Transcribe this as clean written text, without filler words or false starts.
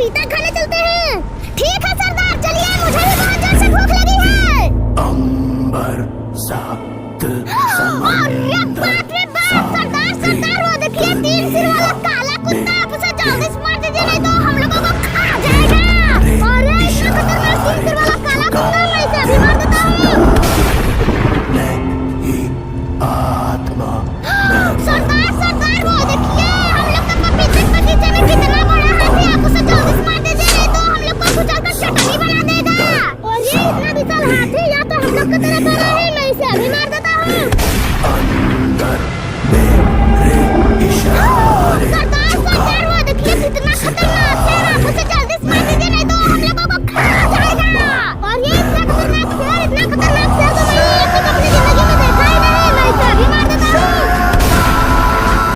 पपीता खाने चलते हैं। ठीक है सरदार, चलिए, मुझे भी बहुत जोर से भूख लगी है। अंबर सात